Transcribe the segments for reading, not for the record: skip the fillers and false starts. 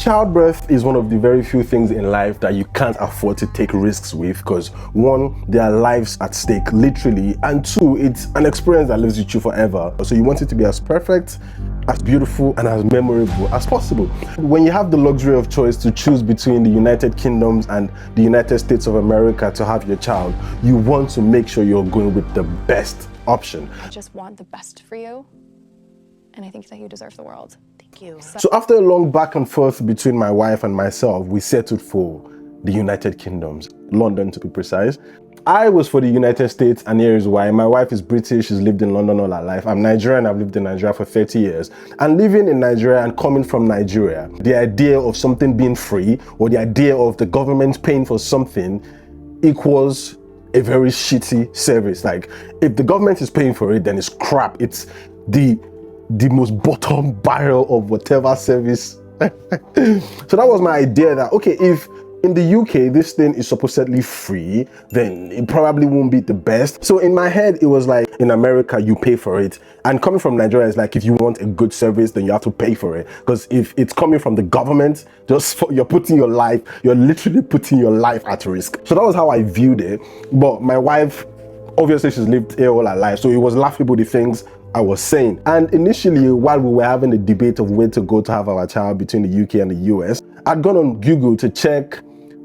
Childbirth is one of the very few things in life that you can't afford to take risks with, because one, there are lives at stake, literally, and two, it's an experience that lives with you forever. So you want it to be as perfect, as beautiful, and as memorable as possible. When you have the luxury of choice to choose between the United Kingdoms and the United States of America to have your child, you want to make sure you're going with the best option. I just want the best for you, and I think that you deserve the world. Thank you. So after a long back and forth between my wife and myself, we settled for the United Kingdoms, London to be precise. I was for the United States, and here is why. My wife is British, she's lived in London all her life. I'm Nigerian, I've lived in Nigeria for 30 years. And living in Nigeria and coming from Nigeria, the idea of something being free, or the idea of the government paying for something, equals a very shitty service. Like, if the government is paying for it, then it's crap. It's the most bottom barrel of whatever service. So that was my idea, that okay, if in the UK this thing is supposedly free, then it probably won't be the best. So in my head it was like, in America you pay for it, and coming from Nigeria is like, if you want a good service then you have to pay for it, because if it's coming from the government, you're literally putting your life at risk. So that was how I viewed it. But my wife, obviously she's lived here all her life, so it was laughable, the things I was saying. And initially, while we were having a debate of where to go to have our child between the UK and the US, I'd gone on Google to check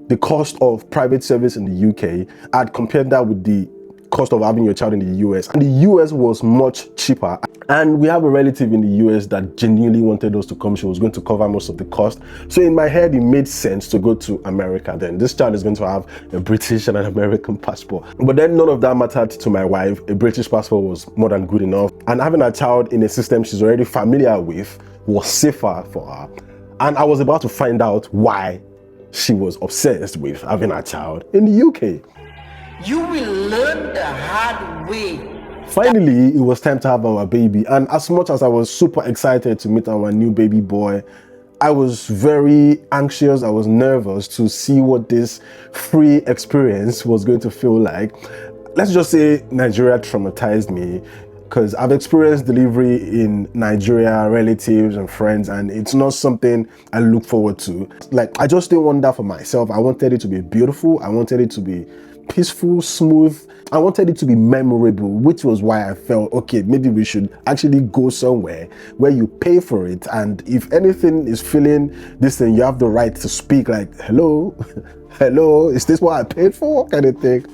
the cost of private service in the UK. I'd compared that with the cost of having your child in the US, and the US was much cheaper. And we have a relative in the US that genuinely wanted us to come. She was going to cover most of the cost. So in my head, it made sense to go to America. Then this child is going to have a British and an American passport. But then none of that mattered to my wife. A British passport was more than good enough. And having a child in a system she's already familiar with was safer for her. And I was about to find out why she was obsessed with having a child in the UK. You will learn the hard way. Finally, it was time to have our baby, and as much as I was super excited to meet our new baby boy, I was very anxious, I was nervous to see what this free experience was going to feel like. Let's just say Nigeria traumatized me, because I've experienced delivery in Nigeria, relatives and friends, and it's not something I look forward to. Like, I just didn't want that for myself. I wanted it to be beautiful, I wanted it to be peaceful, smooth. I wanted it to be memorable, which was why I felt, okay, maybe we should actually go somewhere where you pay for it. And if anything is feeling this thing, you have the right to speak, like, hello, hello, is this what I paid for? Kind of thing.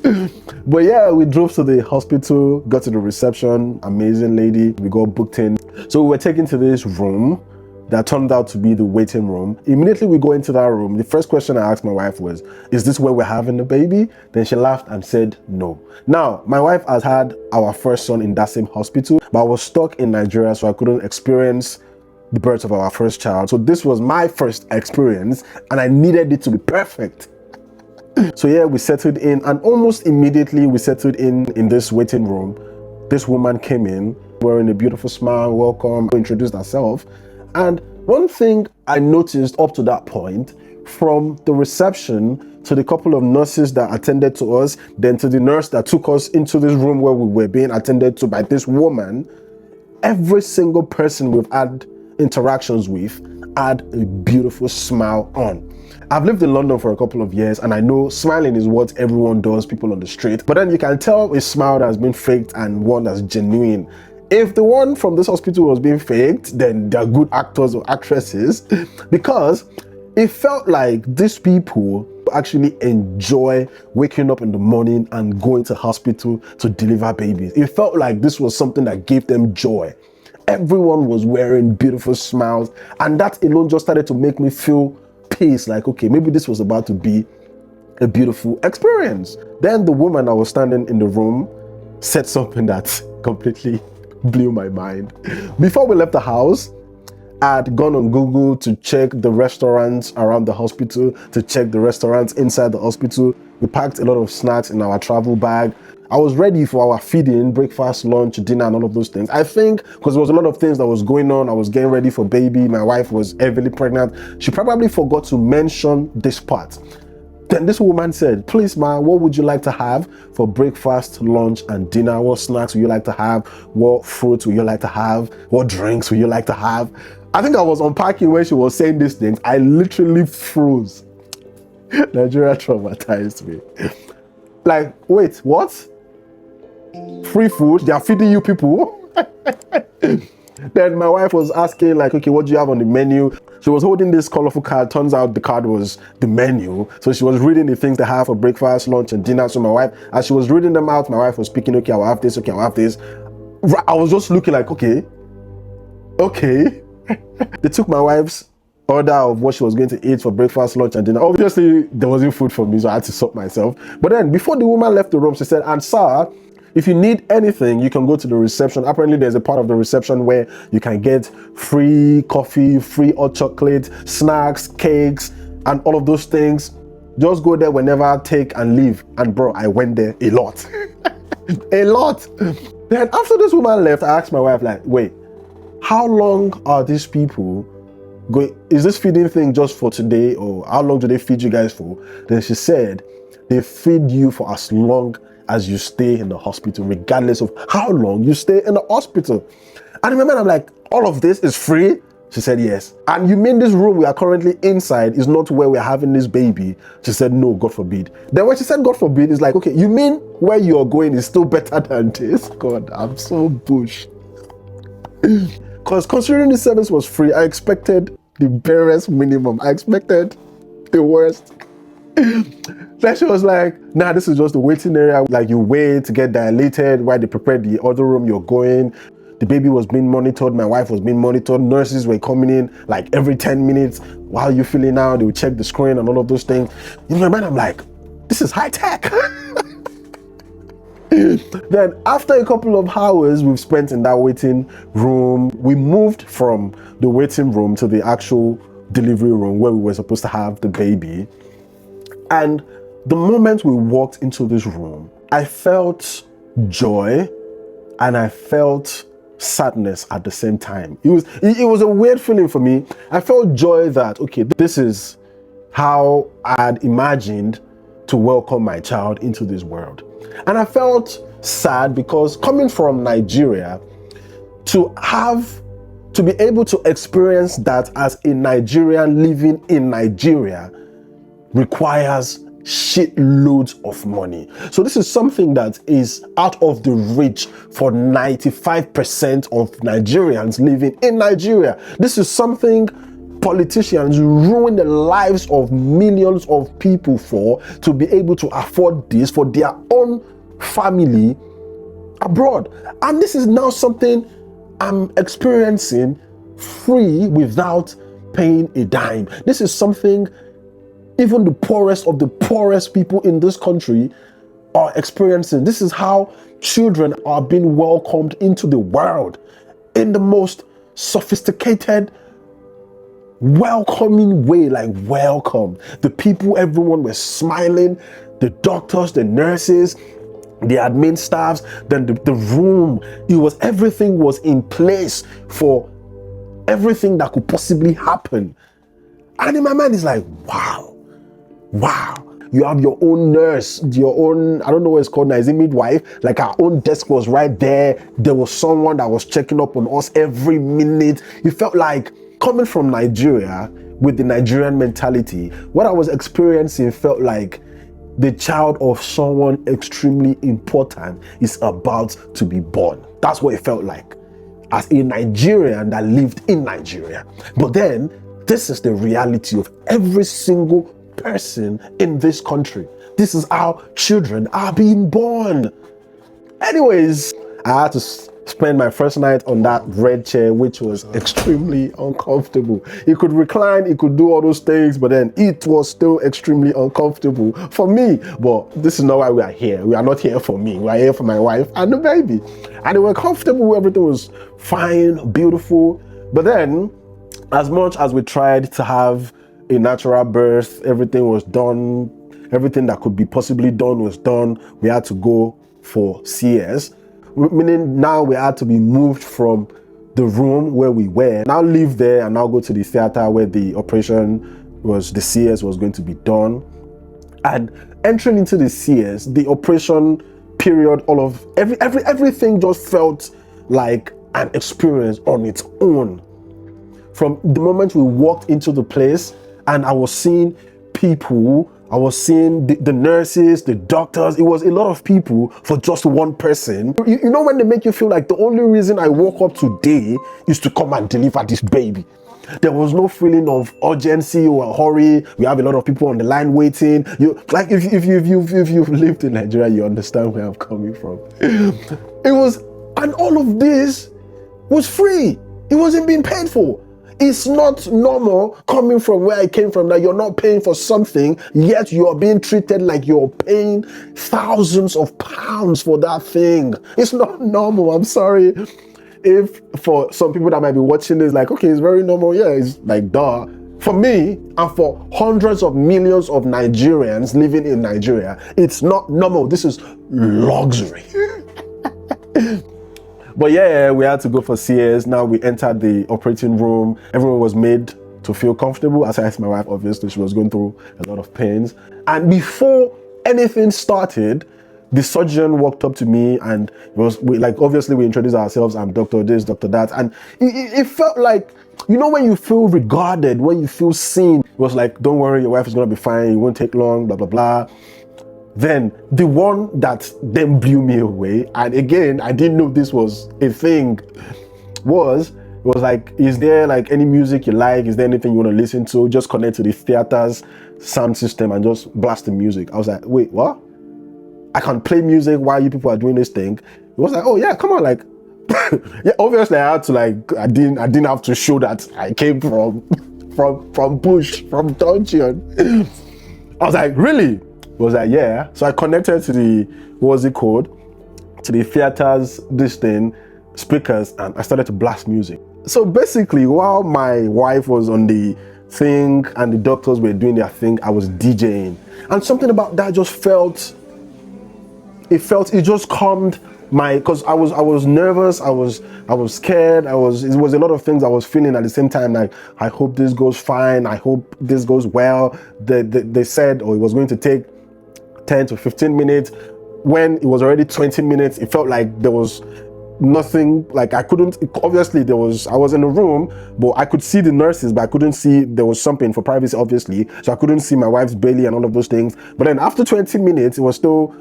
But yeah, we drove to the hospital, got to the reception, amazing lady. We got booked in. So we were taken to this room that turned out to be the waiting room. Immediately we go into that room, the first question I asked my wife was, is this where we're having the baby? Then she laughed and said no. Now, my wife has had our first son in that same hospital, but I was stuck in Nigeria, so I couldn't experience the birth of our first child. So this was my first experience, and I needed it to be perfect. So yeah, we settled in, and almost immediately we settled in this waiting room. This woman came in wearing a beautiful smile, welcome, introduced herself. And one thing I noticed up to that point, from the reception to the couple of nurses that attended to us, then to the nurse that took us into this room where we were being attended to by this woman, every single person we've had interactions with had a beautiful smile on. I've lived in London for a couple of years, and I know smiling is what everyone does, people on the street. But then you can tell a smile that has been faked and one that's genuine. If the one from this hospital was being faked, then they're good actors or actresses, because it felt like these people actually enjoy waking up in the morning and going to hospital to deliver babies. It felt like this was something that gave them joy. Everyone was wearing beautiful smiles, and that alone just started to make me feel peace, like, okay, maybe this was about to be a beautiful experience. Then the woman that was standing in the room said something that completely blew my mind. Before we left the house, I'd gone on Google to check the restaurants around the hospital, to check the restaurants inside the hospital. We packed a lot of snacks in our travel bag. I was ready for our feeding, breakfast, lunch, dinner, and all of those things. I think because there was a lot of things that was going on. I was getting ready for baby. My wife was heavily pregnant. She probably forgot to mention this part. Then this woman said, please, ma, what would you like to have for breakfast, lunch, and dinner? What snacks would you like to have? What fruits would you like to have? What drinks would you like to have? I think I was unpacking when she was saying these things. I literally froze. Nigeria traumatized me. Like, wait, what? Free food? They are feeding you people? Then my wife was asking, like, okay, what do you have on the menu? She was holding this colorful card. Turns out the card was the menu. So she was reading the things they have for breakfast, lunch, and dinner. So my wife, as she was reading them out, my wife was speaking, okay, I'll have this, okay, I'll have this. I was just looking like, okay. They took my wife's order of what she was going to eat for breakfast, lunch, and dinner. Obviously, there wasn't food for me, so I had to sort myself. But then, before the woman left the room, she said, and sir, if you need anything, you can go to the reception. Apparently, there's a part of the reception where you can get free coffee, free hot chocolate, snacks, cakes, and all of those things. Just go there whenever, take and leave. And bro, I went there a lot. A lot. Then after this woman left, I asked my wife, like, wait, how long are these people going? Is this feeding thing just for today, or how long do they feed you guys for? Then she said, they feed you for as long as you stay in the hospital, regardless of how long you stay in the hospital. And remember, I'm like, all of this is free? She said, yes. And you mean this room we are currently inside is not where we're having this baby? She said, no, God forbid. Then when she said, God forbid, it's like, okay, you mean where you're going is still better than this? God, I'm so bush. Because considering the service was free, I expected the barest minimum. I expected the worst. Then she was like, nah, this is just the waiting area. Like, you wait to get dilated while they prepare the other room you're going. The baby was being monitored. My wife was being monitored. Nurses were coming in like every 10 minutes. While you're feeling out, they would check the screen and all of those things. In my mind, I'm like, this is high tech. Then after a couple of hours we've spent in that waiting room, we moved from the waiting room to the actual delivery room where we were supposed to have the baby. And the moment we walked into this room, I felt joy and I felt sadness at the same time. It was a weird feeling for me. I felt joy that, okay, this is how I had imagined to welcome my child into this world. And I felt sad because coming from Nigeria, to be able to experience that as a Nigerian living in Nigeria requires shitloads of money. So this is something that is out of the reach for 95% of Nigerians living in Nigeria. This is something politicians ruin the lives of millions of people for, to be able to afford this for their own family abroad. And this is now something I'm experiencing free without paying a dime. This is something even the poorest of the poorest people in this country are experiencing. This is how children are being welcomed into the world in the most sophisticated, welcoming way. Like, welcome. The people, everyone was smiling, the doctors, the nurses, the admin staffs, then the room, everything was in place for everything that could possibly happen. And in my mind, it's like, wow. You have your own nurse, your own, I don't know what it's called now, is it midwife? Like, our own desk was right there. There was someone that was checking up on us every minute. It felt like, coming from Nigeria with the Nigerian mentality, what I was experiencing felt like the child of someone extremely important is about to be born. That's what it felt like as a Nigerian that lived in Nigeria. But then, this is the reality of every single person in this country. This is how children are being born. Anyways, I had to spend my first night on that red chair, which was extremely uncomfortable. It could recline, it could do all those things, but then it was still extremely uncomfortable for me. But this is not why we are here. We are not here for me. We are here for my wife and the baby. And they were comfortable. Everything was fine, beautiful. But then, as much as we tried to have a natural birth, everything was done. Everything that could be possibly done was done. We had to go for CS. Meaning now we had to be moved from the room where we were, now leave there and now go to the theater where the CS was going to be done. And entering into the CS, the operation period, everything just felt like an experience on its own. From the moment we walked into the place, and I was seeing people, I was seeing the nurses, the doctors. It was a lot of people for just one person. You know when they make you feel like the only reason I woke up today is to come and deliver this baby. There was no feeling of urgency or hurry. We have a lot of people on the line waiting. You like if you've lived in Nigeria, you understand where I'm coming from. It was, and all of this was free. It wasn't being paid for. It's not normal coming from where I came from that you're not paying for something, yet you're being treated like you're paying thousands of pounds for that thing. It's not normal. I'm sorry. If for some people that might be watching this, like, okay, it's very normal. Yeah, it's like, duh. For me, and for hundreds of millions of Nigerians living in Nigeria, it's not normal. This is luxury. But yeah, we had to go for CS. Now we entered the operating room. Everyone was made to feel comfortable. Aside my wife, obviously, she was going through a lot of pains. And before anything started, the surgeon walked up to me and obviously we introduced ourselves. I'm Dr. this, Dr. that. And it felt like, you know, when you feel regarded, when you feel seen, it was like, don't worry, your wife is going to be fine. It won't take long, blah, blah, blah. Then the one that then blew me away, and again, I didn't know this was a thing, was like, is there like any music you like? Is there anything you want to listen to? Just connect to the theater's sound system and just blast the music. I was like, wait, what? I can play music while you people are doing this thing? It was like, oh yeah, come on, like, yeah, obviously I had to like, I didn't have to show that I came from Bush, from Dungeon. I was like, really? Was like, yeah. So I connected to the, what was it called? To the theater's, this thing, speakers, and I started to blast music. So basically, while my wife was on the thing and the doctors were doing their thing, I was DJing. And something about that just felt, it just calmed my, because I was nervous, I was scared, it was a lot of things I was feeling at the same time, like, I hope this goes fine, I hope this goes well. They said, it was going to take 10 to 15 minutes. When it was already 20 minutes, it felt like there was nothing, like I couldn't, obviously I was in a room, but I could see the nurses, but I couldn't see, there was something for privacy, obviously, so I couldn't see my wife's belly and all of those things. But then after 20 minutes, it was still,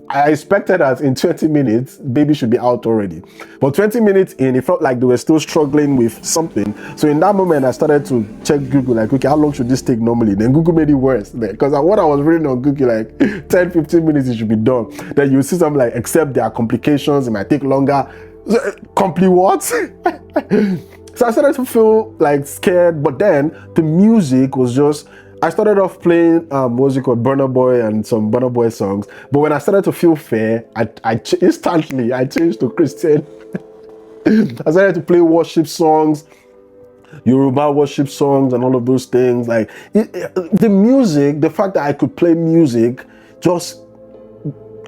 I expected that in 20 minutes, baby should be out already. But 20 minutes in, it felt like they were still struggling with something. So in that moment, I started to check Google, like, okay, how long should this take normally? Then Google made it worse. Because what I was reading on Google, like 10, 15 minutes, it should be done. Then you see something like, except there are complications, it might take longer. Complete what? So I started to feel like scared, but then the music was just, I started off playing what's it called, Burna Boy and some Burna Boy songs. But when I started to feel fear, instantly I changed to Christian. I started to play worship songs, Yoruba worship songs and all of those things. Like the music, the fact that I could play music just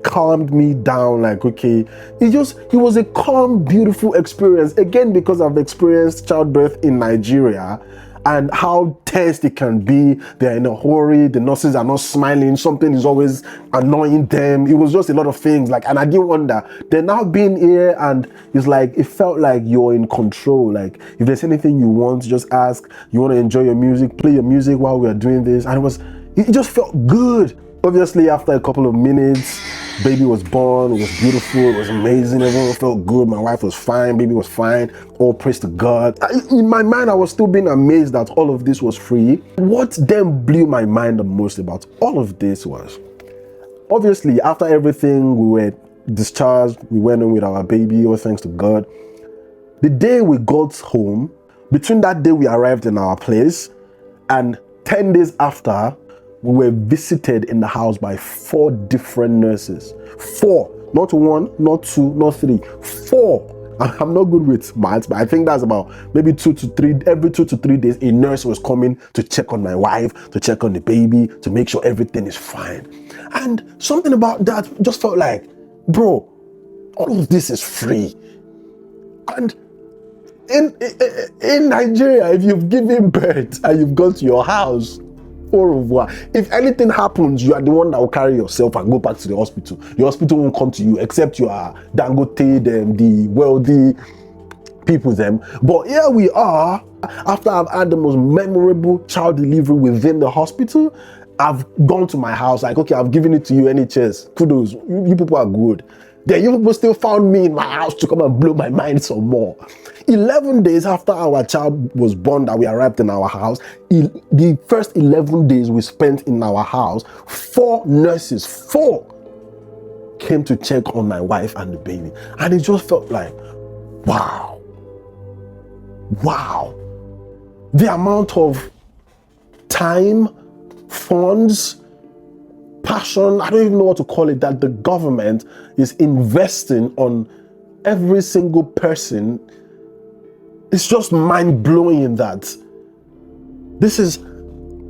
calmed me down. Like, okay, it was a calm, beautiful experience. Again, because I've experienced childbirth in Nigeria and how tense it can be. They're in a hurry, the nurses are not smiling, something is always annoying them. It was just a lot of things, like, and I didn't wonder. They're now being here and it's like, it felt like you're in control. Like, if there's anything you want, just ask. You want to enjoy your music, play your music while we are doing this. And it just felt good. Obviously, after a couple of minutes, baby was born. It was beautiful. It was amazing. Everyone felt good. My wife was fine. Baby was fine. All praise to God. In my mind, I was still being amazed that all of this was free. What then blew my mind the most about all of this was, obviously, after everything, we were discharged. We went on with our baby. All thanks to God. The day we got home, between that day we arrived in our place and 10 days after, we were visited in the house by 4 different nurses. 4, not 1, not 2, not 3, 4. I'm not good with maths, but I think that's about maybe 2 to 3. Every 2 to 3 days, a nurse was coming to check on my wife, to check on the baby, to make sure everything is fine. And something about that just felt like, bro, all of this is free. And in Nigeria, if you've given birth and you've gone to your house, au revoir. If anything happens, you are the one that will carry yourself and go back to the hospital. Your hospital won't come to you except you are Dangote, them, the wealthy people, them. But here we are, After I've had the most memorable child delivery within the hospital, I've gone to my house like, okay, I've given it to you, NHS. Kudos, you people are good. Then you people still found me in my house to come and blow my mind some more. 11 days after our child was born that we arrived in our house, the first 11 days we spent in our house, 4 nurses came to check on my wife and the baby. And it just felt like, wow. The amount of time, funds, passion, I don't even know what to call it, that the government is investing on every single person. It's just mind-blowing that this is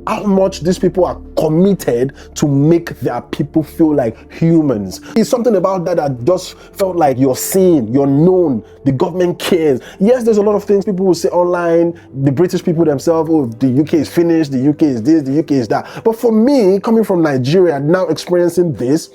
how much these people are committed to make their people feel like humans. It's something about that that just felt like you're seen, you're known, the government cares. Yes, there's a lot of things people will say online, the British people themselves, oh, the UK is finished, the UK is this, the UK is that. But for me, coming from Nigeria, now experiencing this,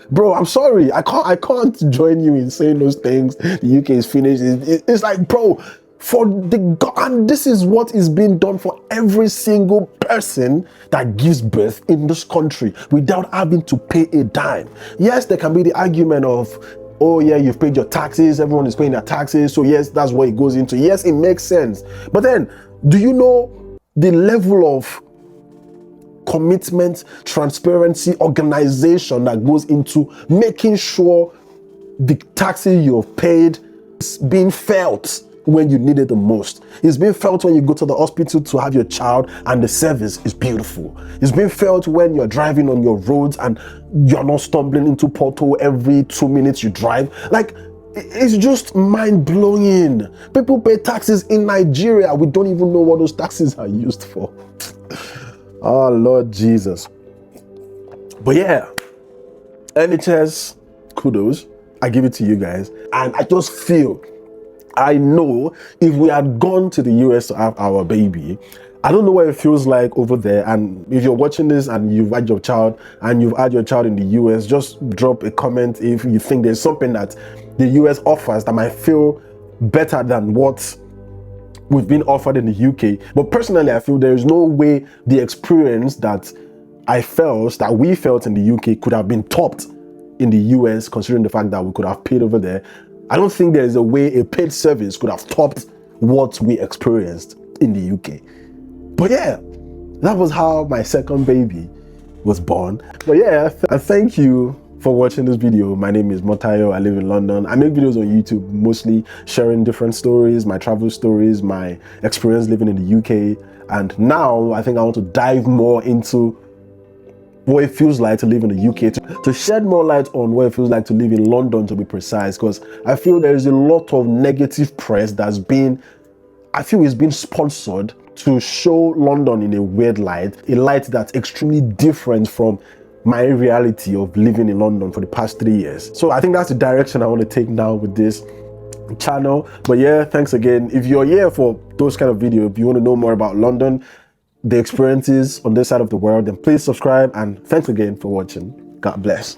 bro, I'm sorry, I can't join you in saying those things. The UK is finished. It's like, bro, and this is what is being done for every single person that gives birth in this country without having to pay a dime. Yes, there can be the argument of, oh yeah, you've paid your taxes, everyone is paying their taxes, so yes, that's what it goes into. Yes, it makes sense. But then, do you know the level of commitment, transparency, organization that goes into making sure the taxes you've paid is being felt when you need it the most? It's being felt when you go to the hospital to have your child and the service is beautiful. It's being felt when you're driving on your roads and you're not stumbling into pothole every 2 minutes you drive. Like, it's just mind-blowing. People pay taxes in Nigeria. We don't even know what those taxes are used for. Oh, Lord Jesus. But yeah, NHS, kudos. I give it to you guys. And I just feel, I know if we had gone to the US to have our baby, I don't know what it feels like over there. And if you're watching this and you've had your child in the US, just drop a comment if you think there's something that the US offers that might feel better than what we've been offered in the UK. But personally, I feel there is no way the experience that we felt in the UK could have been topped in the US, considering the fact that we could have paid over there. I don't think there is a way a paid service could have topped what we experienced in the UK. But yeah, that was how my second baby was born. But yeah, I thank you for watching this video. My name is Motayo. I live in London. I make videos on YouTube, mostly sharing different stories, my travel stories, my experience living in the UK. And now I think I want to dive more into what it feels like to live in the UK, to shed more light on what it feels like to live in London, to be precise, because I feel there is a lot of negative press that's been, I feel it's been sponsored to show London in a weird light, a light that's extremely different from my reality of living in London for the past 3 years. So I think that's the direction I want to take now with this channel. But yeah, thanks again. If you're here for those kind of videos, if you want to know more about London, the experiences on this side of the world, then please subscribe, and thanks again for watching. God bless.